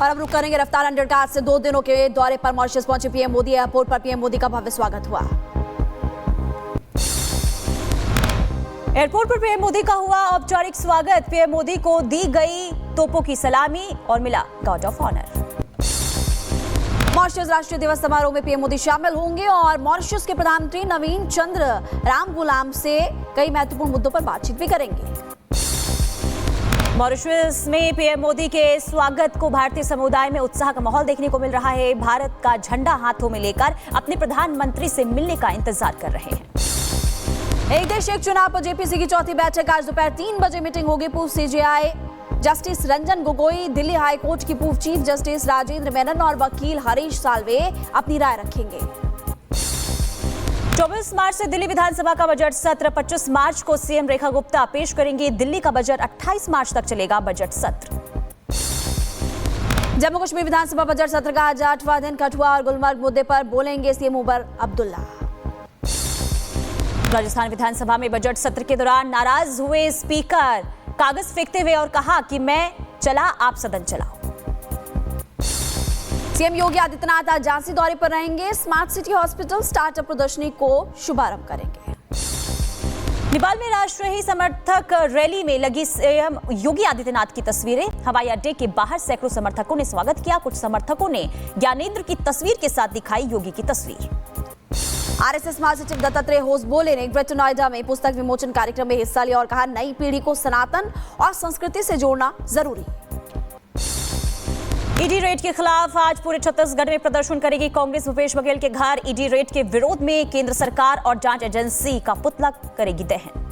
और अब रुक करेंगे रफ्तार अंडरकास्ट से 2 दिनों के दौरे पर मॉरिशस पहुंचे पीएम मोदी। एयरपोर्ट पर पीएम मोदी का भव्य स्वागत हुआ। एयरपोर्ट पर पीएम मोदी का हुआ औपचारिक स्वागत। पीएम मोदी को दी गई तोपों की सलामी और मिला गार्ड ऑफ ऑनर। मॉरिशस राष्ट्रीय दिवस समारोह में पीएम मोदी शामिल होंगे और मॉरिशस के प्रधानमंत्री नवीन चंद्र रामगुलाम से कई महत्वपूर्ण मुद्दों पर बातचीत भी करेंगे। मॉरिशस में पीएम मोदी के स्वागत को भारतीय समुदाय में उत्साह का माहौल देखने को मिल रहा है। भारत का झंडा हाथों में लेकर अपने प्रधानमंत्री से मिलने का इंतजार कर रहे हैं। एक देश एक चुनाव पर जेपीसी की चौथी बैठक। आज दोपहर 3 बजे मीटिंग होगी। पूर्व CJI justice Ranjan Gogoi, Delhi high court की पूर्व चीफ जस्टिस राजेंद्र मेनन और वकील हरीश साल्वे अपनी राय रखेंगे। 24 मार्च से दिल्ली विधानसभा का बजट सत्र। 25 मार्च को सीएम रेखा गुप्ता पेश करेंगी दिल्ली का बजट। 28 मार्च तक चलेगा बजट सत्र। जम्मू कश्मीर विधानसभा बजट सत्र का आज 8वां दिन। कठुआ और गुलमर्ग मुद्दे पर बोलेंगे सीएम उमर अब्दुल्ला। राजस्थान विधानसभा में बजट सत्र के दौरान नाराज हुए स्पीकर, कागज फेंकते हुए और कहा कि मैं चला आप सदन चलाओ। सीएम योगी आदित्यनाथ आज झांसी दौरे पर रहेंगे। स्मार्ट सिटी हॉस्पिटल स्टार्टअप प्रदर्शनी को शुभारंभ करेंगे। नेपाल में राष्ट्रहित समर्थक रैली में लगी सीएम योगी आदित्यनाथ की तस्वीरें। हवाई अड्डे के बाहर सैकड़ों समर्थकों ने स्वागत किया। कुछ समर्थकों ने ज्ञानेंद्र की तस्वीर के साथ दिखाई योगी की तस्वीर। आरएसएस महासचिव दत्तात्रेय होसबोले ने ग्रेटर नोएडा में पुस्तक विमोचन कार्यक्रम में हिस्सा लिया और कहा, नई पीढ़ी को सनातन और संस्कृति से जोड़ना जरूरी। ईडी रेड के खिलाफ आज पूरे छत्तीसगढ़ में प्रदर्शन करेगी कांग्रेस। भूपेश बघेल के घर ईडी रेड के विरोध में केंद्र सरकार और जांच एजेंसी का पुतला करेगी दहन।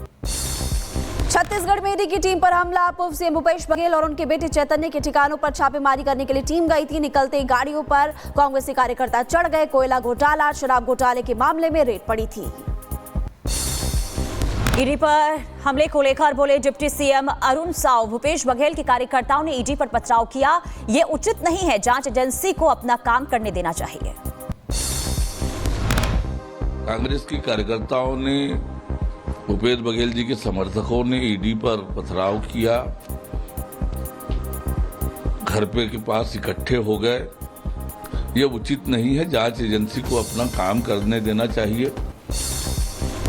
छत्तीसगढ़ में ईडी की टीम पर हमला। पूर्व सीएम भूपेश बघेल और उनके बेटे चैतन्य के ठिकानों पर छापेमारी करने के लिए टीम गई थी। निकलते गाड़ियों पर कांग्रेसी कार्यकर्ता चढ़ गए। कोयला घोटाला, शराब घोटाले के मामले में रेड पड़ी थी। ईडी पर हमले को लेकर बोले डिप्टी सीएम अरुण साव, भूपेश बघेल के कार्यकर्ताओं ने ईडी पर पथराव किया, ये उचित नहीं है। जांच एजेंसी को अपना काम करने देना चाहिए। कांग्रेस के कार्यकर्ताओं ने, भूपेश बघेल जी के समर्थकों ने ईडी पर पथराव किया, घर पे के पास इकट्ठे हो गए। ये उचित नहीं है। जांच एजेंसी को अपना काम करने देना चाहिए।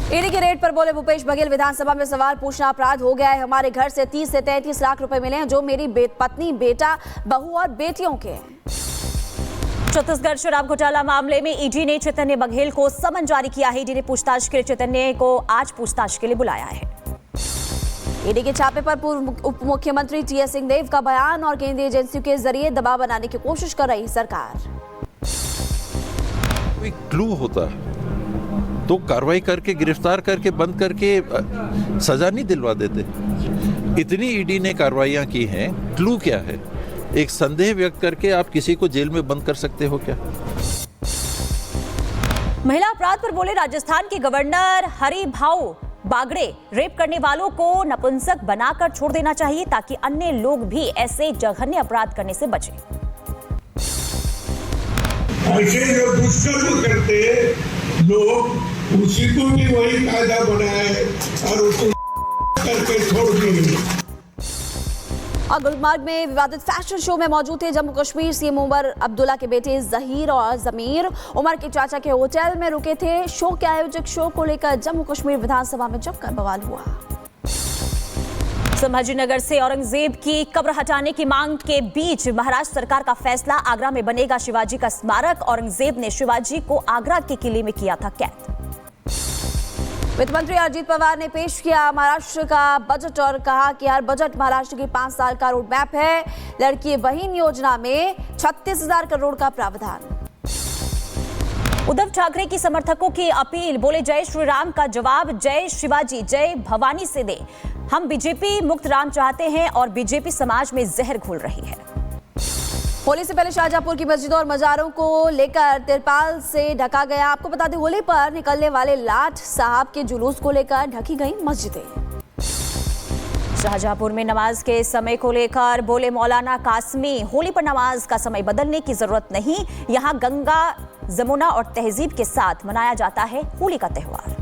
ईडी के रेड पर बोले भूपेश बघेल, विधानसभा में सवाल पूछना अपराध हो गया है। हमारे घर से 30 से 33 लाख रुपए मिले हैं जो मेरी पत्नी, बेटा, बहू और बेटियों के हैं। छत्तीसगढ़ शराब घोटाला मामले में ईडी ने चैतन्य बघेल को समन जारी किया है। ईडी ने पूछताछ के लिए चैतन्य को आज पूछताछ के लिए बुलाया है। ईडी के छापे पर पूर्व उप मुख्यमंत्री टीएस सिंहदेव का बयान और केंद्रीय एजेंसियों के जरिए दबाव बनाने की कोशिश कर रही सरकार। कोई क्लू होता है तो कार्रवाई करके, गिरफ्तार करके, बंद करके सजा नहीं दिलवा देते। इतनी ईडी ने कार्रवाइयां की हैं, क्लू क्या है? एक संदेह व्यक्त करके आप किसी को जेल में बंद कर सकते हो क्या? महिला अपराध पर बोले राजस्थान के गवर्नर हरिभाऊ बागड़े, रेप करने वालों को नपुंसक बनाकर छोड़ देना चाहिए ताकि अन्य लोग भी ऐसे जघन्य अपराध करने से बचें। ऐसे जो दुष्कर्म करते लोग, उसी को भी वही कायदा बनाए और उसको करके छोड़ देंगे। और गुलमर्ग में विवादित फैशन शो में मौजूद थे जम्मू कश्मीर सीएम उमर अब्दुल्ला के बेटे जहीर और जमीर। उमर के चाचा के होटल में रुके थे। शो के आयोजक शो को लेकर जम्मू कश्मीर विधानसभा में जमकर बवाल हुआ। संभाजीनगर से औरंगजेब की कब्र हटाने की मांग के बीच महाराष्ट्र सरकार का फैसला। आगरा में बनेगा शिवाजी का स्मारक। औरंगजेब ने शिवाजी को आगरा के किले में किया था कैद। वित्त मंत्री अजित पवार ने पेश किया महाराष्ट्र का बजट और कहा कि हर बजट महाराष्ट्र की 5 साल का रोड मैप है। लड़की बहन योजना में 36,000 करोड़ का प्रावधान। उद्धव ठाकरे की समर्थकों की अपील, बोले जय श्री राम का जवाब जय शिवाजी, जय भवानी से दे। हम बीजेपी मुक्त राम चाहते हैं और बीजेपी समाज में जहर घोल रही है। होली से पहले शाहजहांपुर की मस्जिदों और मजारों को लेकर तिरपाल से ढका गया। आपको बता दें, होली पर निकलने वाले लाट साहब के जुलूस को लेकर ढकी गई मस्जिदें। शाहजहांपुर में नमाज के समय को लेकर बोले मौलाना कासमी, होली पर नमाज का समय बदलने की जरूरत नहीं। यहाँ गंगा, जमुना और तहजीब के साथ मनाया जाता है होली का त्योहार।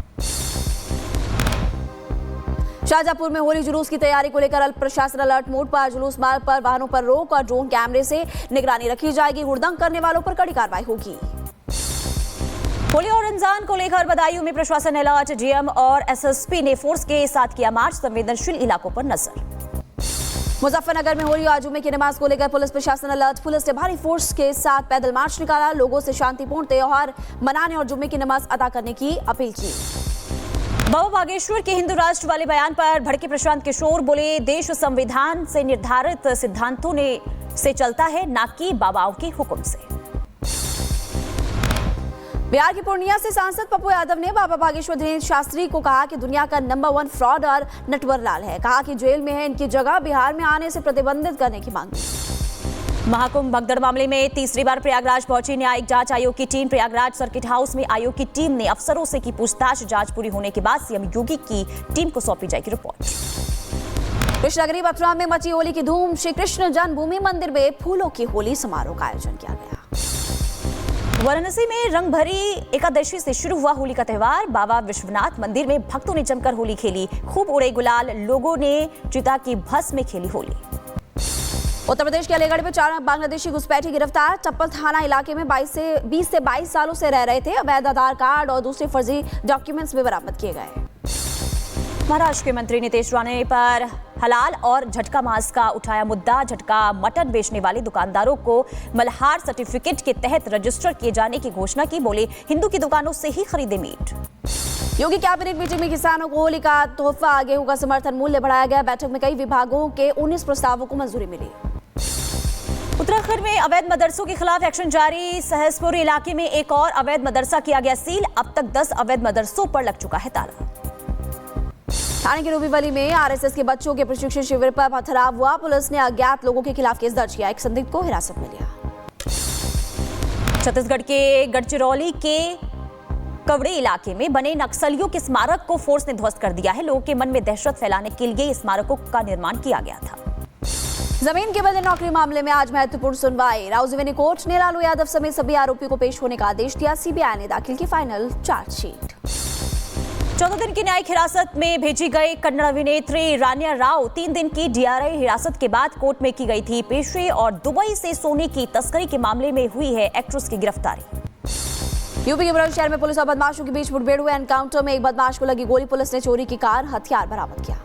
शाहजहांपुर में होली जुलूस की तैयारी को लेकर प्रशासन अलर्ट मोड पर। जुलूस मार्ग पर वाहनों पर रोक और ड्रोन कैमरे से निगरानी रखी जाएगी। हुड़दंग करने वालों पर कड़ी कार्रवाई होगी। होली और रमजान को लेकर बदायूं में प्रशासन अलर्ट। डीएम और एसएसपी ने फोर्स के साथ किया मार्च। संवेदनशील इलाकों पर नजर। मुजफ्फरनगर में होली और जुमे की नमाज को लेकर पुलिस प्रशासन अलर्ट। पुलिस ने भारी फोर्स के साथ पैदल मार्च निकाला। लोगों से शांतिपूर्ण त्योहार मनाने और जुमे की नमाज अदा करने की अपील की। बाबा बागेश्वर के हिंदू राष्ट्र वाले बयान पर भड़के प्रशांत किशोर। बोले, देश संविधान से निर्धारित सिद्धांतों से चलता है, ना कि बाबाओं के हुक्म से। बिहार की पूर्णिया से सांसद पप्पू यादव ने बाबा बागेश्वर दिनेश शास्त्री को कहा कि दुनिया का नंबर 1 फ्रॉडर नटवर लाल है। कहा कि जेल में है, इनकी जगह बिहार में आने से प्रतिबंधित करने की मांग की। महाकुंभ भगदड़ मामले में तीसरी बार प्रयागराज पहुंची न्यायिक जांच आयोग की टीम। प्रयागराज सर्किट हाउस में आयोग की टीम ने अफसरों से की पूछताछ। जांच पूरी होने के बाद सीएम योगी की टीम को सौंपी जाएगी रिपोर्ट। कृष्णगिरी मथुरा में मची होली की धूम। श्री कृष्ण जन्मभूमि मंदिर में फूलों की होली समारोह का आयोजन किया गया। वाराणसी में रंग भरी एकादशी से शुरू हुआ होली का त्योहार। बाबा विश्वनाथ मंदिर में भक्तों ने जमकर होली खेली। खूब उड़े गुलाल। लोगों ने चिता की भस्म में खेली होली। उत्तर प्रदेश के अलीगढ़ में 4 बांग्लादेशी घुसपैठी गिरफ्तार। चप्पल थाना इलाके में 20 से 22 सालों से रह रहे थे। अवैध आधार कार्ड और दूसरे फर्जी डॉक्यूमेंट्स भी बरामद किए गए। महाराष्ट्र के मंत्री नीतीश राणे पर हलाल और झटका मांस का उठाया मुद्दा। झटका मटन बेचने वाले दुकानदारों को मल्हार सर्टिफिकेट के तहत रजिस्टर किए जाने की घोषणा की। बोले, हिंदू की दुकानों से ही खरीदे मीट। योगी कैबिनेट मीटिंग में किसानों को होली का तोहफा। गेहूं का समर्थन मूल्य बढ़ाया गया। बैठक में कई विभागों के 19 प्रस्तावों को मंजूरी मिली। उत्तराखंड में अवैध मदरसों के खिलाफ एक्शन जारी। सहसपुर इलाके में एक और अवैध मदरसा किया गया सील। अब तक 10 अवैध मदरसों पर लग चुका है ताला। थाने के रूबीवली में आरएसएस के बच्चों के प्रशिक्षण शिविर पर पथराव हुआ। पुलिस ने अज्ञात लोगों के खिलाफ केस दर्ज किया। एक संदिग्ध को हिरासत में लिया। छत्तीसगढ़ के गढ़चिरौली के कवड़े इलाके में बने नक्सलियों के स्मारक को फोर्स ने ध्वस्त कर दिया है। लोगों के मन में दहशत फैलाने के लिए स्मारकों का निर्माण किया गया था। जमीन के बदले नौकरी मामले में आज महत्वपूर्ण सुनवाई। राउजवेनी कोर्ट ने लालू यादव समेत सभी आरोपियों को पेश होने का आदेश दिया। सीबीआई ने दाखिल की फाइनल चार्जशीट। 14 दिन की न्यायिक हिरासत में भेजी गई कन्नड़ अभिनेत्री रान्या राव 3 दिन की डीआरआई हिरासत के बाद कोर्ट में की गई थी पेशी। और दुबई से सोने की तस्करी के मामले में हुई है एक्ट्रेस की गिरफ्तारी। यूपी के बुलंदशहर में पुलिस और बदमाशों के बीच मुठभेड़ हुए। एनकाउंटर में एक बदमाश को लगी गोली। पुलिस ने चोरी की कार हथियार बरामद किया।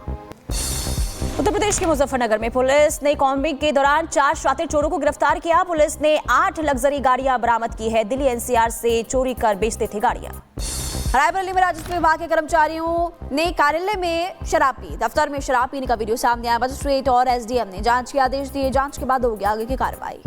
उत्तर प्रदेश के मुजफ्फरनगर में पुलिस ने कॉम्बिंग के दौरान 4 शातिर चोरों को गिरफ्तार किया। पुलिस ने 8 लग्जरी गाड़ियां बरामद की है। दिल्ली एनसीआर से चोरी कर बेचते थे गाड़ियां। रायबरेली में राजस्व विभाग के कर्मचारियों ने कार्यालय में शराब पी। दफ्तर में शराब पीने का वीडियो सामने आया। मजिस्ट्रेट और एसडीएम ने जांच के आदेश दिए। जांच के बाद होगी आगे की कार्रवाई।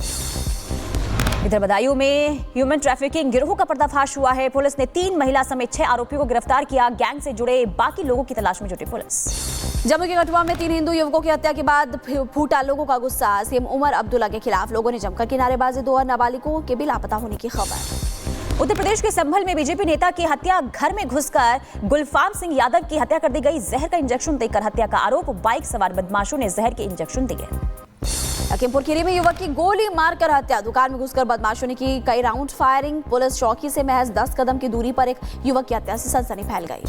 इधर बदायूं में ह्यूमन ट्रैफिकिंग गिरोह का पर्दाफाश हुआ है। पुलिस ने 3 महिला समेत 6 आरोपियों को गिरफ्तार किया। गैंग से जुड़े बाकी लोगों की तलाश में जुटी पुलिस। जम्मू के कठुआ में 3 हिंदू युवकों की हत्या के बाद फूटा लोगों का गुस्सा। सीएम उमर अब्दुल्ला के खिलाफ लोगों ने जमकर की नारेबाजी। 2 और नाबालिगों के भी लापता होने की खबर। उत्तर प्रदेश के संभल में बीजेपी नेता की हत्या। घर में घुसकर गुलफाम सिंह यादव की हत्या कर दी गई। जहर का इंजेक्शन देकर हत्या का आरोप। बाइक सवार बदमाशों ने जहर के इंजेक्शन दिए। लखीमपुर खीरी में युवक की गोली मारकर हत्या। दुकान में घुसकर बदमाशों ने की कई राउंड फायरिंग। पुलिस चौकी से महज 10 कदम की दूरी पर एक युवक की हत्या से सनसनी फैल गई।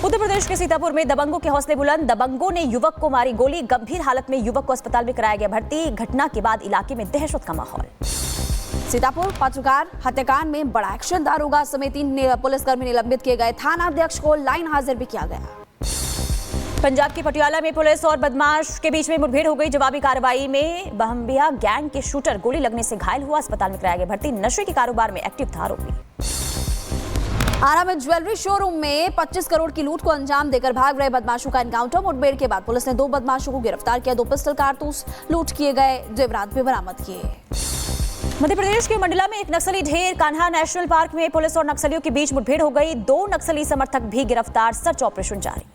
उत्तर प्रदेश के सीतापुर में दबंगों के हौसले बुलंद। दबंगों ने युवक को मारी गोली। गंभीर हालत में युवक को अस्पताल में कराया गया भर्ती। घटना के बाद इलाके में दहशत का माहौल। सीतापुर पत्रकार हत्याकांड में बड़ा एक्शन। दारोगा समेत 3 पुलिसकर्मी निलंबित किए गए। थाना अध्यक्ष को लाइन हाजिर भी किया गया। पंजाब के पटियाला में पुलिस और बदमाश के बीच में मुठभेड़ हो गई। जवाबी कार्रवाई में बहम्बिया गैंग के शूटर गोली लगने से घायल हुआ। अस्पताल में कराया गया भर्ती। नशे के कारोबार में एक्टिव था आरोपी। आरा में ज्वेलरी शोरूम में 25 करोड़ की लूट को अंजाम देकर भाग रहे बदमाशों का एनकाउंटर। मुठभेड़ के बाद पुलिस ने 2 बदमाशों को गिरफ्तार किया। 2 पिस्टल कारतूस लूट किए गए। जेवरात भी बरामद किए। मध्य प्रदेश के मंडला में एक नक्सली ढेर। कान्हा नेशनल पार्क में पुलिस और नक्सलियों के बीच मुठभेड़ हो गई। 2 नक्सली समर्थक भी गिरफ्तार। सर्च ऑपरेशन जारी।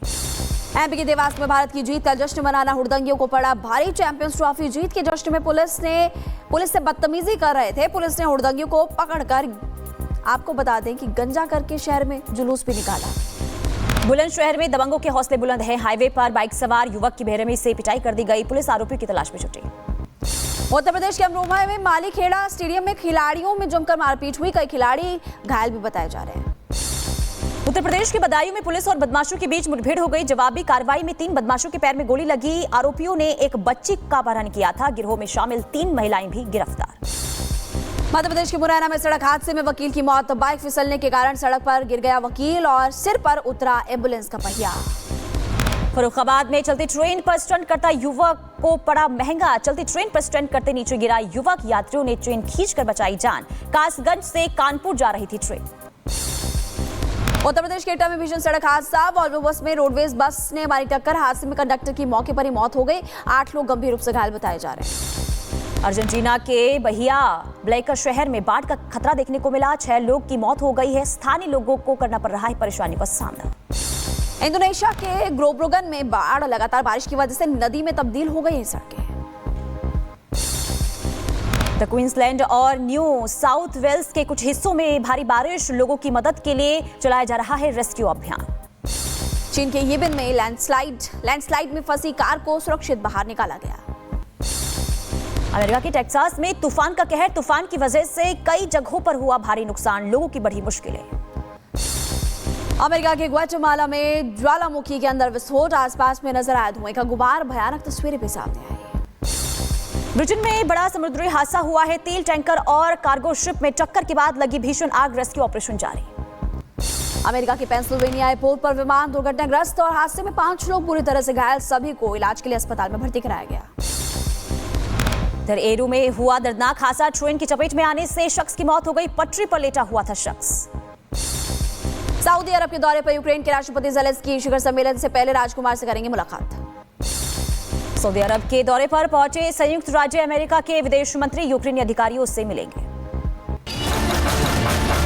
एमपी के देवास में भारत की जीत का जश्न मनाना हुड़दंगियों को पड़ा भारी। चैंपियंस ट्रॉफी जीत के जश्न में पुलिस से बदतमीजी कर रहे थे। पुलिस ने हुड़दंगियों को पकड़कर, आपको बता दें कि गंजा करके शहर में जुलूस भी निकाला। बुलंदशहर में दबंगों के हौसले बुलंद है। हाईवे पर बाइक सवार युवक की बेरहमी से पिटाई कर दी गई। पुलिस आरोपी की तलाश में जुटी। उत्तर प्रदेश के अमरोहा में मालीखेड़ा स्टेडियम में खिलाड़ियों में जमकर मारपीट हुई। कई खिलाड़ी घायल भी बताए जा रहे हैं। उत्तर प्रदेश के बदायूं में पुलिस और बदमाशों के बीच मुठभेड़ हो गई। जवाबी कार्रवाई में 3 बदमाशों के पैर में गोली लगी। आरोपियों ने एक बच्ची का अपहरण किया था। गिरोह में शामिल 3 महिलाएं भी गिरफ्तार। मध्य प्रदेश के मुरैना में सड़क हादसे में वकील की मौत। बाइक फिसलने के कारण सड़क पर गिर गया वकील और सिर पर उतरा एम्बुलेंस का पहिया। फर्रुखाबाद में चलती ट्रेन पर स्टंट करता युवक को पड़ा महंगा। चलती ट्रेन पर स्टंट करते नीचे गिरा युवक। यात्रियों ने ट्रेन खींचकर बचाई जान। कासगंज से कानपुर जा रही थी ट्रेन। उत्तर प्रदेश के एटा में भीषण सड़क हादसा। वॉल्वो बस में रोडवेज बस ने मारी टक्कर। हादसे में कंडक्टर की मौके पर ही मौत हो गई। 8 लोग गंभीर रूप से घायल बताए जा रहे हैं। अर्जेंटीना के बहिया ब्लैका शहर में बाढ़ का खतरा देखने को मिला। 6 लोग की मौत हो गई है। स्थानीय लोगों को करना पड़ रहा है परेशानी का सामना। इंडोनेशिया के ग्रोब्रोगन में बाढ़। लगातार बारिश की वजह से नदी में तब्दील हो गई हैं सड़कें। द क्वींसलैंड और न्यू साउथ वेल्स के कुछ हिस्सों में भारी बारिश। लोगों की मदद के लिए चलाया जा रहा है रेस्क्यू अभियान। चीन के यिबिन में लैंडस्लाइड में फंसी कार को सुरक्षित बाहर निकाला गया। अमेरिका के टेक्सास में तूफान का कहर। तूफान की वजह से कई जगहों पर हुआ भारी नुकसान। लोगों की बढ़ी मुश्किलें। अमेरिका के ग्वाटेमाला में ज्वालामुखी के अंदर विस्फोट। आसपास में नजर आया धुएं का गुबार। भयानक तस्वीरें भी सामने आई। ब्रिटेन में बड़ा समुद्री हादसा हुआ है। तेल टैंकर और कार्गो शिप में टक्कर के बाद लगी भीषण आग। रेस्क्यू ऑपरेशन जारी। अमेरिका के पेंसिल्वेनिया एयरपोर्ट पर विमान दुर्घटनाग्रस्त और हादसे में 5 लोग बुरी तरह से घायल। सभी को इलाज के लिए अस्पताल में भर्ती कराया गया। इधर एरू में हुआ दर्दनाक हादसा। ट्रेन की चपेट में आने से शख्स की मौत हो गई। पटरी पर लेटा हुआ था शख्स। सऊदी अरब के दौरे पर यूक्रेन के राष्ट्रपति ज़ेलेंस्की शिखर सम्मेलन से पहले राजकुमार से करेंगे मुलाकात। सऊदी अरब के दौरे पर पहुंचे संयुक्त राज्य अमेरिका के विदेश मंत्री यूक्रेनी अधिकारियों से मिलेंगे।